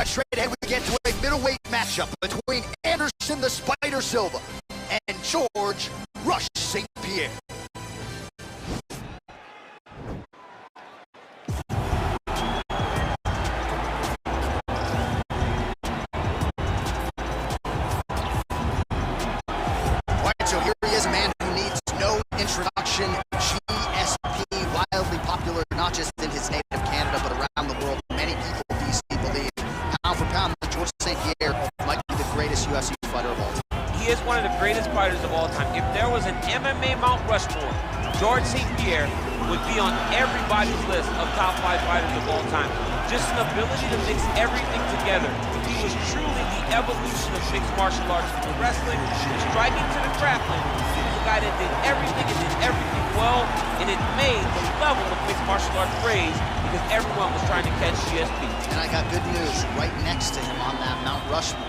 right, straight ahead we get to a middleweight matchup between Anderson the Spider Silva and George Rush St-Pierre. Right, so here he is, a man who needs no introduction. GSP, wildly popular not just in his native Canada, but around the world. Many people, DC, believe, pound for pound, George St-Pierre might be the greatest UFC fighter of all time. He is one of the greatest fighters of all time. If there was an MMA Mount Rushmore, George St-Pierre would be on everybody's list of top 5 fighters of all time. Just an ability to mix everything together. He was truly the evolution of mixed martial arts, from the wrestling, the striking to the grappling. He was a guy that did everything and did everything well, and it made the level of mixed martial arts raise because everyone was trying to catch GSP. And I got good news right next to him on that Mount Rushmore.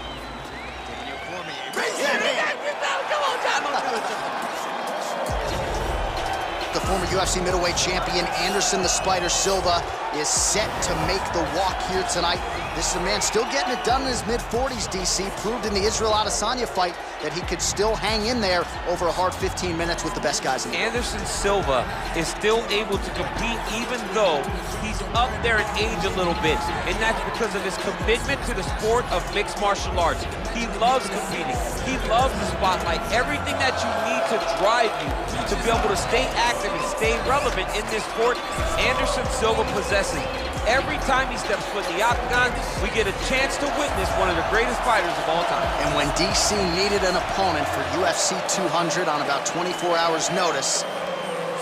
Come on, John. The former UFC middleweight champion Anderson the Spider Silva is set to make the walk here tonight. This is a man still getting it done in his mid-40s, DC. Proved in the Israel Adesanya fight that he could still hang in there over a hard 15 minutes with the best guys in the world. Anderson Silva is still able to compete even though he's up there in age a little bit. And that's because of his commitment to the sport of mixed martial arts. He loves competing. He loves the spotlight. Everything that you need to drive you to be able to stay active and stay relevant in this sport, Anderson Silva possesses. Every time he steps foot in the Octagon, we get a chance to witness one of the greatest fighters of all time. And when DC needed an opponent for UFC 200 on about 24 hours notice,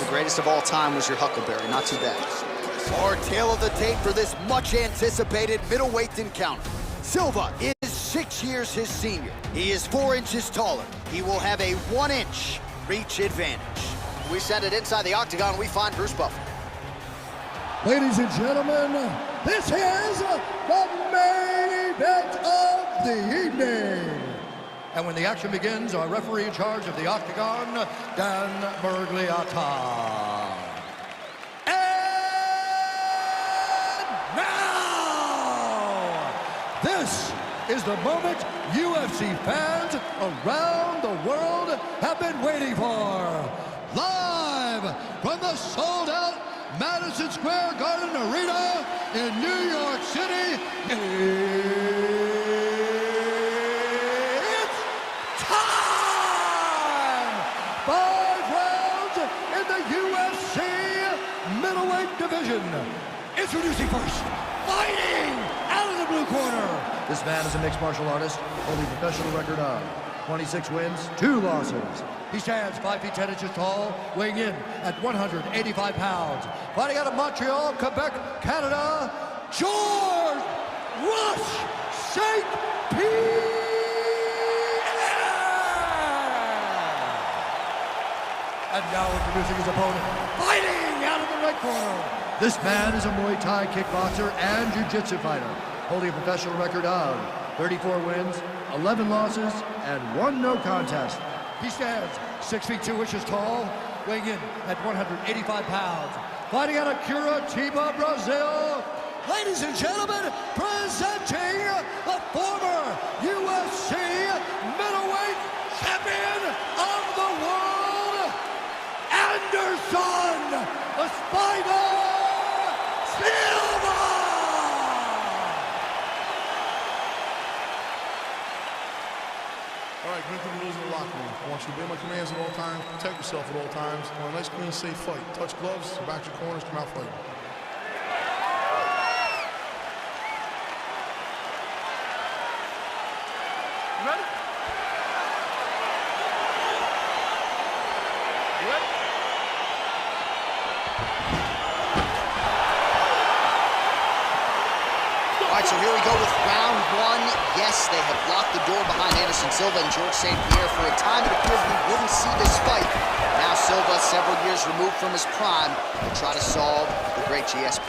the greatest of all time was your Huckleberry. Not too bad. Our tale of the tape for this much-anticipated middleweight encounter. Silva is 6 years his senior. He is 4 inches taller. He will have a 1-inch reach advantage. We send it inside the Octagon. We find Bruce Buffer. Ladies and gentlemen, this is the main event of the evening. And when the action begins, our referee in charge of the Octagon, Dan Miragliotta. And now, this is the moment UFC fans around the world have been waiting for. Live from the sold-out Madison Square Garden Arena in New York City, it's time! 5 rounds in the UFC middleweight division. Introducing first, fighting out of the blue corner. This man is a mixed martial artist, holding a professional record of 26 wins, 2 losses. He stands 5 feet 10 inches tall, weighing in at 185 pounds. Fighting out of Montreal, Quebec, Canada, George Rush St-Pierre! And now introducing his opponent, fighting out of the right corner. This man is a Muay Thai kickboxer and jiu-jitsu fighter, holding a professional record of 34 wins, 11 losses, and 1 no contest. He stands 6 feet 2 inches tall, weighing in at 185 pounds. Fighting out of Curitiba, Brazil, ladies and gentlemen, presenting the former UFC middleweight champion of the world, Anderson the Spider Silva! All right, going through the rules of the locker room. I want you to obey my commands at all times, protect yourself at all times. I want a nice, clean, safe fight. Touch gloves, back your corners, come out fighting. You ready? You ready? All right, so here we go with round 1. Yes, they have locked the door behind Anderson Silva and George St-Pierre. For a time, it appeared we wouldn't see this fight. Now Silva, several years removed from his prime, will try to solve the great GSP.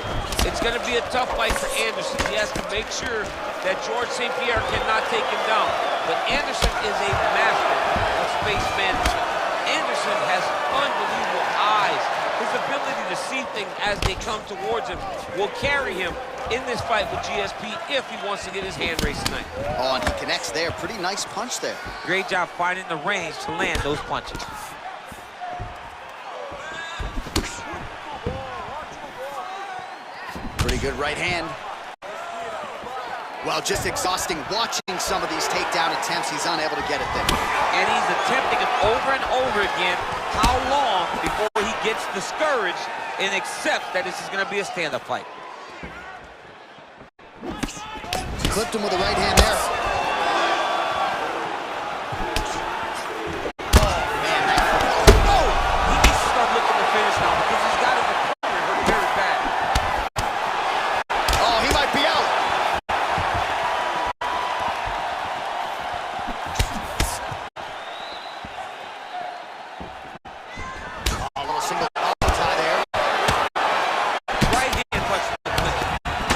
It's going to be a tough fight for Anderson. He has to make sure that George St-Pierre cannot take him down. But Anderson is a master of space management. Anderson has unbelievable eyes. his ability to see things as they come towards him will carry him in this fight with GSP if he wants to get his hand raised tonight. Oh, and he connects there. Pretty nice punch there. Great job finding the range to land those punches. Pretty good right hand. Well, just exhausting watching some of these takedown attempts. He's unable to get it there. And he's attempting it over and over again. How long before he gets discouraged and accepts that this is going to be a stand-up fight? Clipped him with the right hand there. Oh, man. Oh! He needs to start looking to finish now because he's got his opponent hurt very bad. Oh, he might be out. A little single tie there. Right hand punch to the clinch.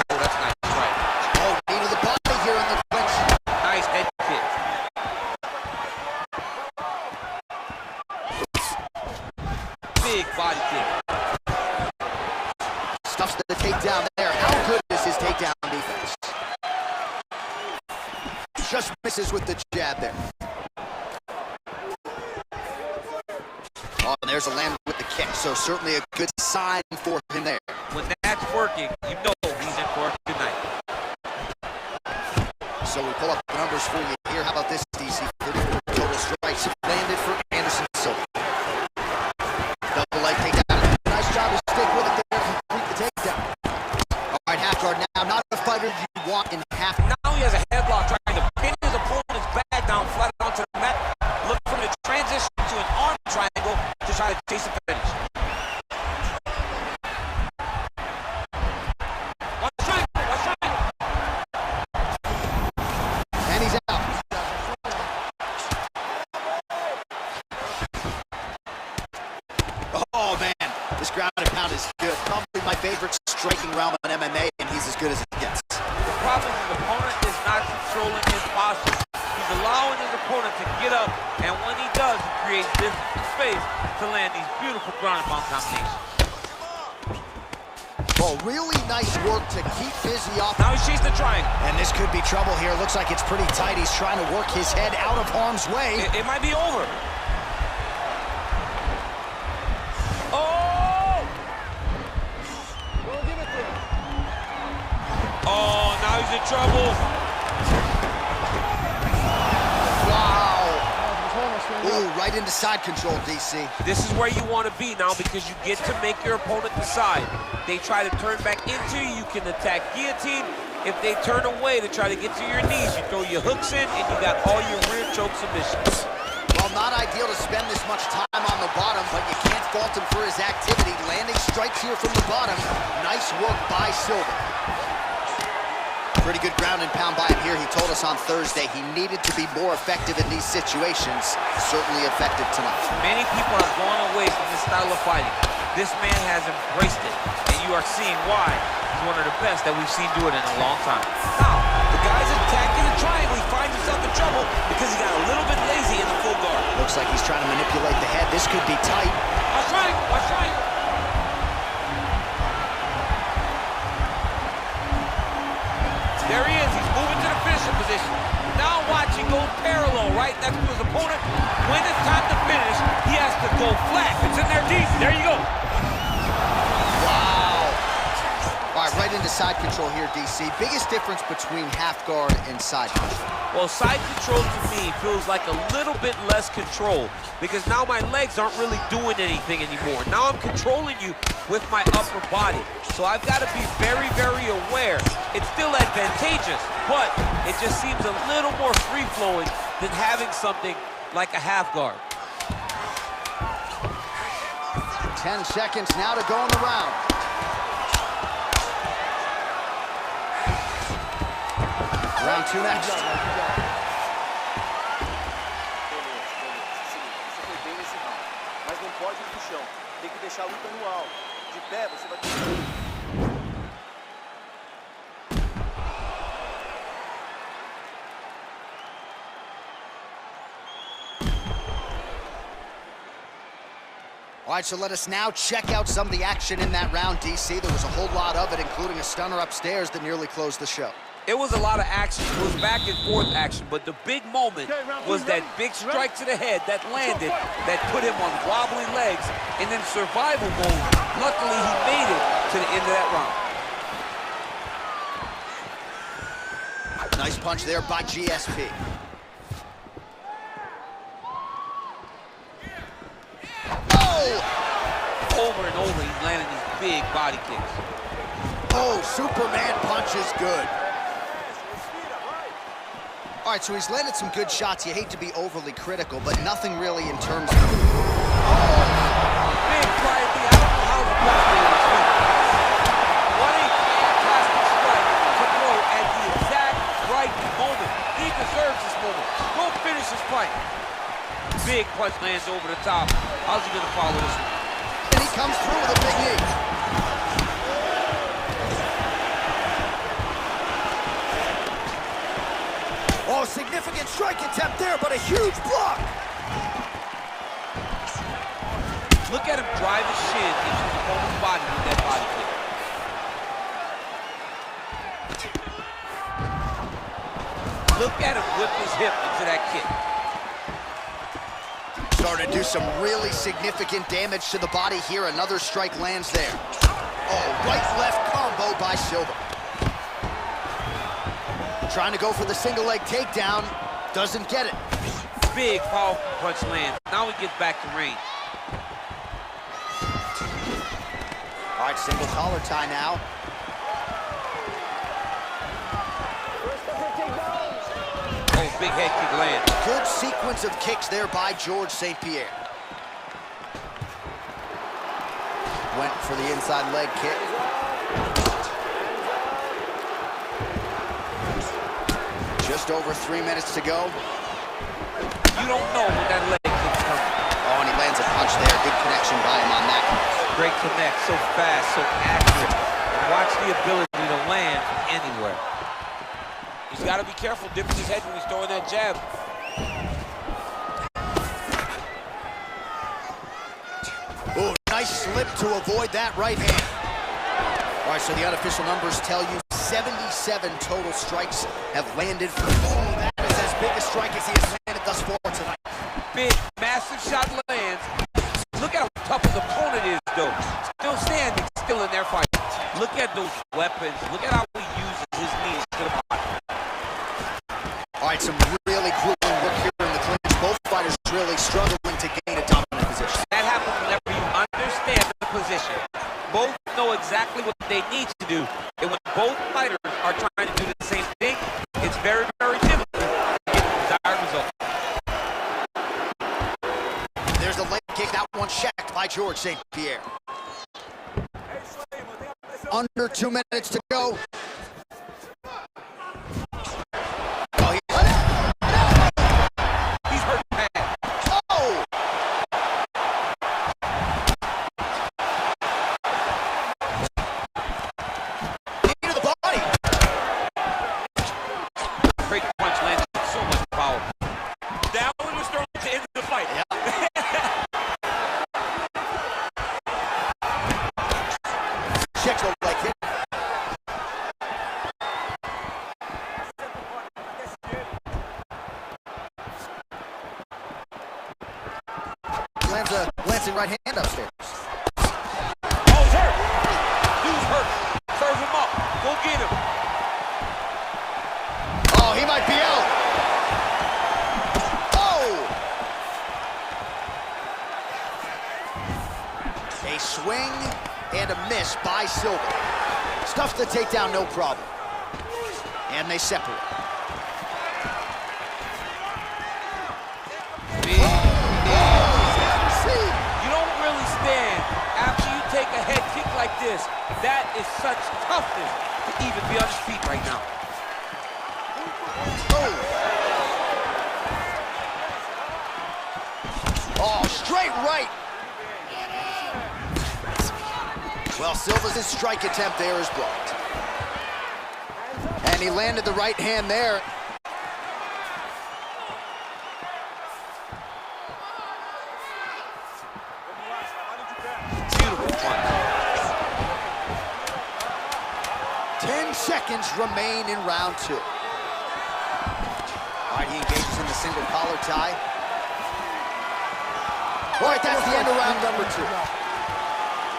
Oh, that's nice. Right. Oh, knee to the body here in the clinch. Nice head kick. Big body kick. Stuffs the takedown there. How good is his takedown defense? Just misses with the jab there. Oh, and there's a land with the kick, so certainly a good sign for him there. When that's working, you know he's in for a good night. So we pull up the numbers for you here. How about this, DC? 34 total strikes landed for Anderson Silva. Double leg takedown. Nice job to stick with it there to complete the takedown. All right, half guard now. Not a fighter you want in half. Now he has a headlock trying to pin his opponent's back down flat onto the mat. Look for the transition to an arm triangle to try to chase the finish. One triangle. And he's out. Oh, man. This ground and pound is good. Probably my favorite striking realm in MMA, and he's as good as it gets. The problem is the opponent is not controlling his posture. He's allowing his opponent to get up, and when he does, he creates distance and space to land these beautiful ground and pound combinations. Oh, really nice work to keep busy off. Now he's chasing the triangle. And this could be trouble here. Looks like it's pretty tight. He's trying to work his head out of harm's way. It might be over. Oh! Oh, now he's in trouble. Wow. Ooh, right into side control, DC. This is where you want to be now because you get to make your opponent decide. They try to turn back into you, you can attack guillotine. If they turn away to try to get to your knees, you throw your hooks in and you got all your rear choke submissions. Well, not ideal to spend this much time on the bottom, but you can't fault him for his activity. Landing strikes here from the bottom. Nice work by Silva. Pretty good ground and pound by him here. He told us on Thursday he needed to be more effective in these situations. Certainly effective tonight. Many people have gone away from this style of fighting. This man has embraced it, and you are seeing why he's one of the best that we've seen do it in a long time. Now, the guy's attacking the triangle. He finds himself in trouble because he got a little bit lazy in the full guard. Looks like he's trying to manipulate the head. This could be tight. Watch triangle, watch triangle. There he is. He's moving to the finishing position. Now watch, he goes parallel right next to his opponent. When it's time to finish, he has to go flat. It's in there deep. There you go. Wow. All right, right into side control here, DC. Biggest difference between half guard and side control? Well, side control to me feels like a little bit less control because now my legs aren't really doing anything anymore. Now I'm controlling you with my upper body. So I've got to be very, very aware. It's still advantageous, but it just seems a little more free-flowing than having something like a half guard. 10 seconds now to go in the round. Round two next. Mas não pode ir pro chão. Tem que deixar a luta no alto. De pé, você vai ter que... All All right, so let us now check out some of the action in that round, DC. There was a whole lot of it, including a stunner upstairs that nearly closed the show. It was a lot of action. It was back and forth action, but the big moment was that big strike to the head that landed, that put him on wobbly legs, and then survival mode. Luckily, he made it to the end of that round. Nice punch there by GSP. Over and over, he's landing these big body kicks. Oh, Superman punch is good. All right, so he's landed some good shots. You hate to be overly critical, but nothing really in terms of... Big quietly, I don't know how the punch made his feet. What a fantastic strike to throw at the exact right moment. He deserves this moment. Go finish this fight. Big punch lands over the top. How's he gonna follow this one? And he comes through with a big knee. Oh, significant strike attempt there, but a huge block. Look at him drive his shin into his opponent's body with that body kick. Look at him whip his hip into that kick. Starting to do some really significant damage to the body here. Another strike lands there. Oh, right-left combo by Silva. Trying to go for the single leg takedown. Doesn't get it. Big powerful punch lands. Now he gets back to range. All right, single collar tie now. Oh, big head kick lands. Good sequence of kicks there by George St-Pierre. Went for the inside leg kick. Just over 3 minutes to go. You don't know when that leg kick's coming. Oh, and he lands a punch there. Good connection by him on that. Great connect, so fast, so accurate. And watch the ability to land from anywhere. He's got to be careful dipping his head when he's throwing that jab. Oh, nice slip to avoid that right hand. All right, so the unofficial numbers tell you 77 total strikes have landed for... Oh, that is as big a strike as he has landed thus far tonight. Big, massive shot lands. Look at how tough his opponent is, though. Still standing, still in their fight. Look at those weapons. Look at how he uses his knees to the body. All right, some really grueling work here in the clinch. Both fighters really struggling to gain a dominant position. That happens whenever you understand the position. Both know exactly what they need to do. And when both fighters are trying to do the same thing, it's very, very difficult to get the desired result. There's the leg kick. That one checked by George St-Pierre. Under 2 minutes to go. He's hurt bad. Oh! Knee to the body. Great punch landed with so much power. Down was thrown to end the fight. Yeah. Checks the leg kick. Lands a glancing right hand upstairs. Oh, he's hurt. Dude's hurt. Serve him up. Go get him. Oh, he might be out. Oh! A swing and a miss by Silva. Stuffs the takedown, no problem. And they separate. You don't really stand after you take a head kick like this. That is such toughness to even be on his feet right now. Oh, straight right. Well, Silva's strike attempt there is blocked. And he landed the right hand there. seconds remain in round 2. All right, he engages in the single collar tie. All right, that's the end of round number 2.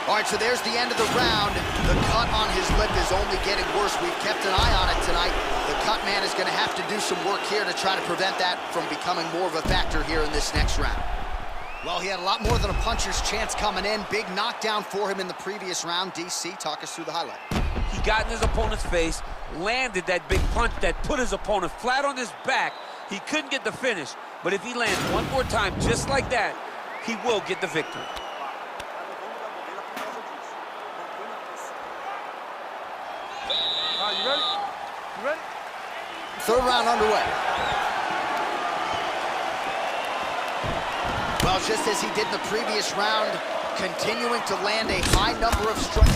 All right, so there's the end of the round. The cut on his lip is only getting worse. We've kept an eye on it tonight. The cut man is going to have to do some work here to try to prevent that from becoming more of a factor here in this next round. Well, he had a lot more than a puncher's chance coming in. Big knockdown for him in the previous round. DC, talk us through the highlight. He got in his opponent's face, landed that big punch that put his opponent flat on his back. He couldn't get the finish, but if he lands one more time just like that, he will get the victory. You ready? You ready? Third round underway. Well, just as he did in the previous round, continuing to land a high number of strikes.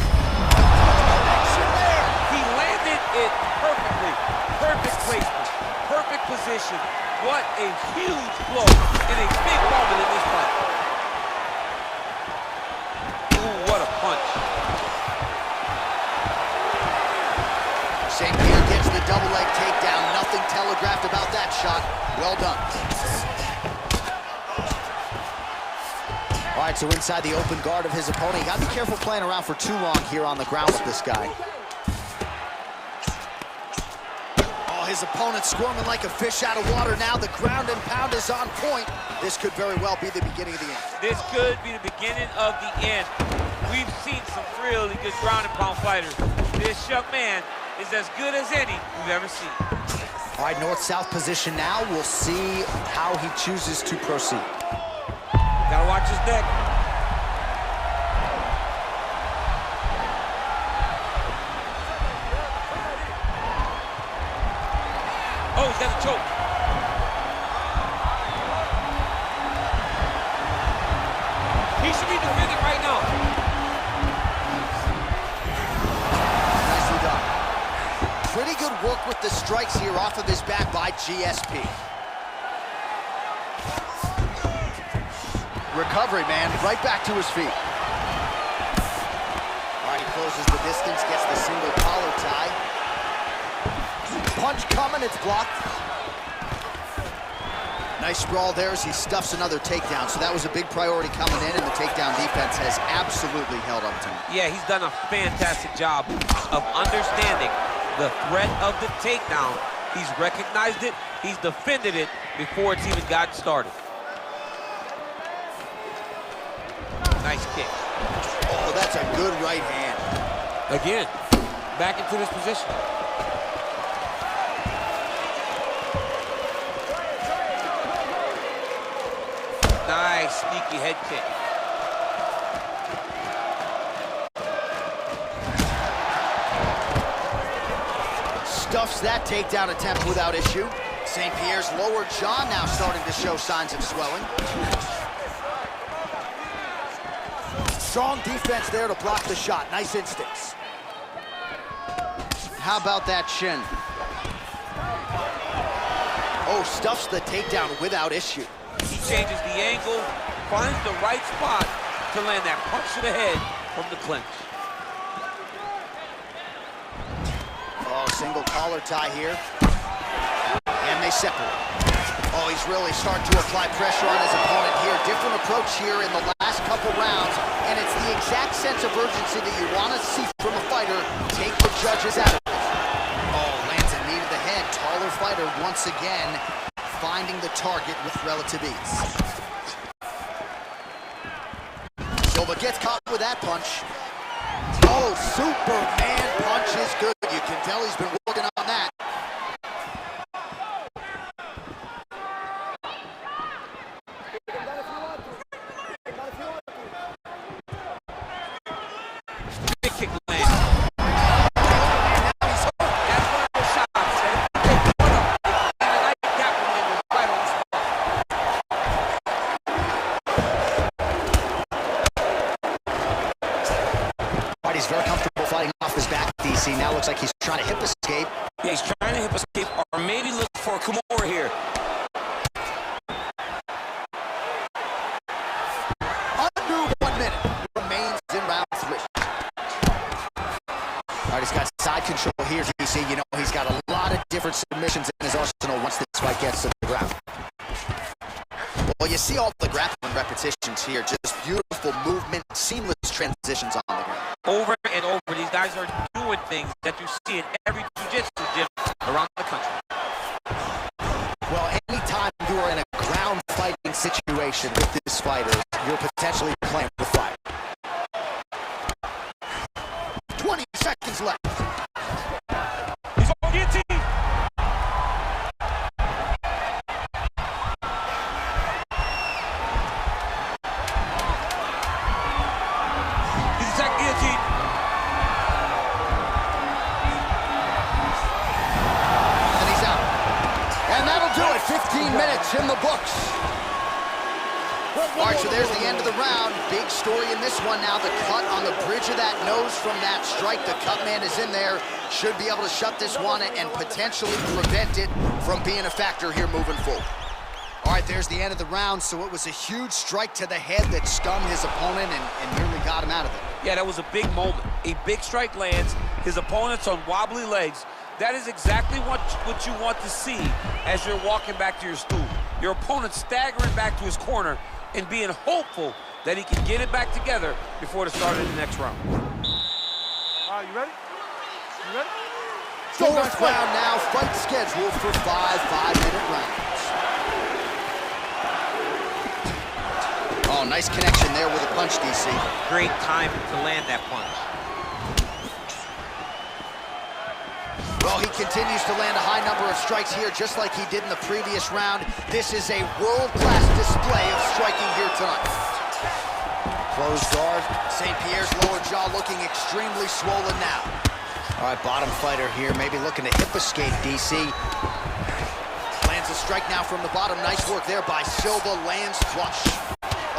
He landed it perfectly. Perfect placement, perfect position. What a huge blow in a big moment in this fight. Ooh, what a punch. St-Pierre gets the double leg takedown. Nothing telegraphed about that shot. Well done. All right, so inside the open guard of his opponent. You gotta be careful playing around for too long here on the ground with this guy. Oh, his opponent squirming like a fish out of water now. The ground and pound is on point. This could very well be the beginning of the end. This could be the beginning of the end. We've seen some really good ground and pound fighters. This young man is as good as any we've ever seen. All right, north-south position now. We'll see how he chooses to proceed. Gotta watch his neck. Oh, he's got a choke. He should be defending right now. Nicely done. Pretty good work with the strikes here off of his back by GSP. Recovery, man, right back to his feet. All right, he closes the distance, gets the single collar tie. Punch coming, it's blocked. Nice sprawl there as he stuffs another takedown. So that was a big priority coming in, and the takedown defense has absolutely held up tonight. Yeah, he's done a fantastic job of understanding the threat of the takedown. He's recognized it, he's defended it before it's even gotten started. Nice kick. Oh, that's a good right hand. Again, back into this position. Nice, sneaky head kick. Stuffs that takedown attempt without issue. St-Pierre's lower jaw now starting to show signs of swelling. Strong defense there to block the shot. Nice instincts. How about that shin? Oh, stuffs the takedown without issue. He changes the angle, finds the right spot to land that punch to the head from the clinch. Oh, single collar tie here. And they separate. Oh, he's really starting to apply pressure on his opponent here. Different approach here in the last couple rounds. And it's the exact sense of urgency that you want to see from a fighter. Take the judges out of it. Oh, lands a knee to the head. Taller fighter once again finding the target with relative ease. Silva gets caught with that punch. Oh, Superman punch is good. You can tell he's been working on that. Big kick land. That's one of those shots. Right on the spot. He's very comfortable fighting off his back, DC. Now looks like he's trying to hip escape. Yeah, he's trying to hip escape or maybe look for a Kimura here. Under 1 minute remains in round 3. All right, he's got side control here, DC. arsenal once this fight gets to the ground? Well, you see all the grappling repetitions here. Just beautiful movement, seamless transitions on the ground. Over and over, these guys are doing things that you see in every jiu-jitsu gym around the country. Well, anytime you are in a ground fighting situation with this fighter, you're potentially playing with fire. 20 seconds left. He's on guillotine. He's attack guillotine. And he's out. And that'll do it. 15 minutes in the books. All right, so there's the end of the round. Big story in this one now. The cut on the bridge of that nose from that strike. The cut man is in there. Should be able to shut this one and potentially prevent it from being a factor here moving forward. All right, there's the end of the round. So it was a huge strike to the head that stunned his opponent and nearly got him out of it. Yeah, that was a big moment. A big strike lands. His opponent's on wobbly legs. That is exactly what you want to see as you're walking back to your stool. Your opponent staggering back to his corner and being hopeful that he can get it back together before the start of the next round. All right, you ready? You ready? Fourth round now, fight scheduled for 5 5-minute rounds. Oh, nice connection there with a punch, DC. Great time to land that punch. Well, he continues to land a high number of strikes here, just like he did in the previous round. This is a world-class display of striking here tonight. Closed guard. St-Pierre's lower jaw looking extremely swollen now. All right, bottom fighter here, maybe looking to hip escape, DC. Lands a strike now from the bottom. Nice work there by Silva, lands flush.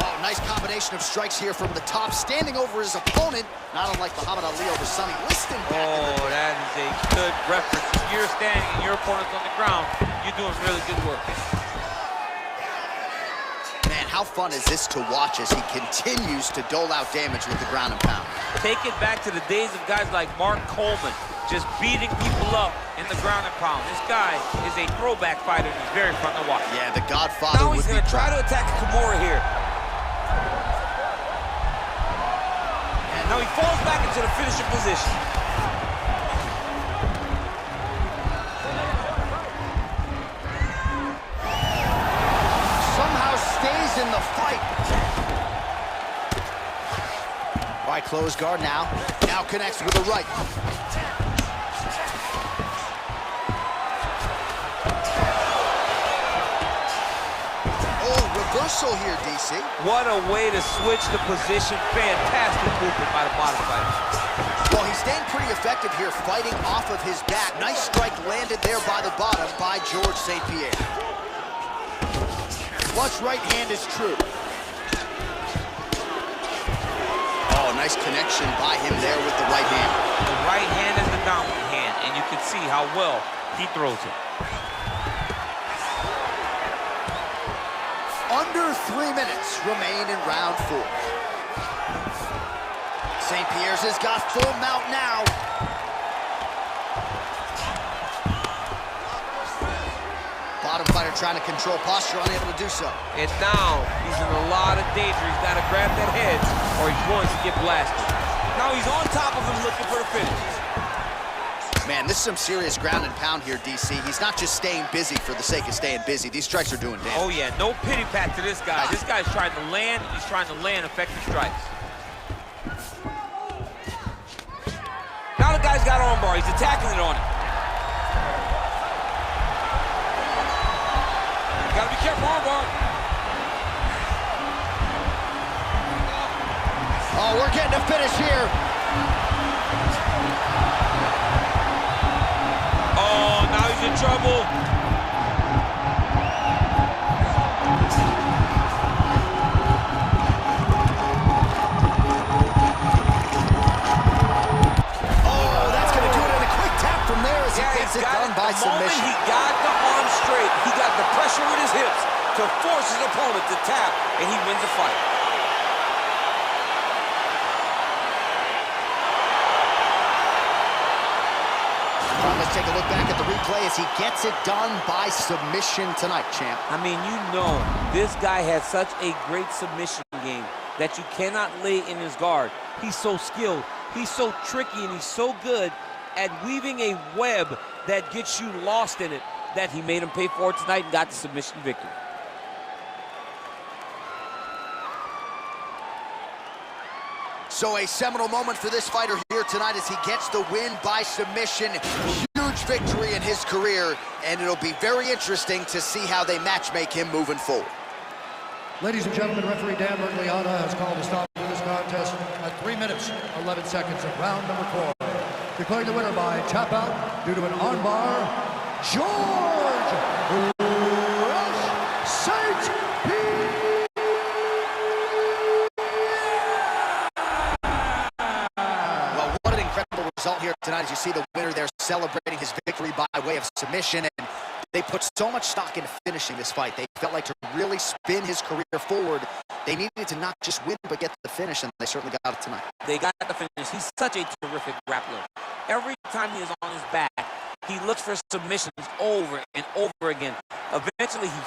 Oh, nice combination of strikes here from the top, standing over his opponent, not unlike Muhammad Ali over Sonny Liston. Oh, that is a good reference. If you're standing and your opponent's on the ground, you're doing really good work. Man, how fun is this to watch as he continues to dole out damage with the ground and pound? Take it back to the days of guys like Mark Coleman, just beating people up in the ground and pound. This guy is a throwback fighter and he's very fun to watch. Yeah, the Godfather. Now he's going to try to attack Kimura here. And now he falls back into the finishing position. Somehow stays in the fight. All right, closed guard now. Now connects with the right. Reversal here, DC. What a way to switch the position. Fantastic movement by the bottom fighter. Well, he's staying pretty effective here, fighting off of his back. Nice strike landed there by the bottom by George St-Pierre. Flush right hand is true. Oh, nice connection by him there with the right hand. The right hand is the dominant hand, and you can see how well he throws it. Under 3 minutes remain in round 4. St-Pierre's has got full mount now. Bottom fighter trying to control posture, unable to do so. And now he's in a lot of danger. He's got to grab that head or he's going to get blasted. Now he's on top of him looking for the finish. Man, this is some serious ground and pound here, DC. He's not just staying busy for the sake of staying busy. These strikes are doing damage. Oh, yeah. No pity pat to this guy. This guy's trying to land. He's trying to land effective strikes. Now the guy's got armbar. He's attacking it on him. You gotta be careful, armbar. Oh, we're getting a finish here. Oh, now he's in trouble. Oh, that's going to do it in a quick tap from there as he gets it done by submission. He got the arm straight. He got the pressure with his hips to force his opponent to tap, and he wins the fight. Let's take a look back at the replay as as he gets it done by submission tonight, champ. I mean, you know, this guy has such a great submission game that you cannot lay in his guard. He's so skilled, he's so tricky, and he's so good at weaving a web that gets you lost in it that he made him pay for it tonight and got the submission victory. So a seminal moment for this fighter here tonight as he gets the win by submission. Huge victory in his career, and it'll be very interesting to see how they match-make him moving forward. Ladies and gentlemen, referee Dan Bergliana has called a stop to this contest at 3 minutes, 11 seconds of round number 4. Declaring the winner by tap out due to an armbar, George St-Pierre. Well, what an incredible result here tonight as you see the winner there celebrating his victory by way of submission. And they put so much stock into finishing this fight. They felt like to really spin his career forward, they needed to not just win, but get the finish, and they certainly got it tonight. They got the finish. He's such a terrific grappler. Every time he is on his back, he looks for submissions over and over again. Eventually, he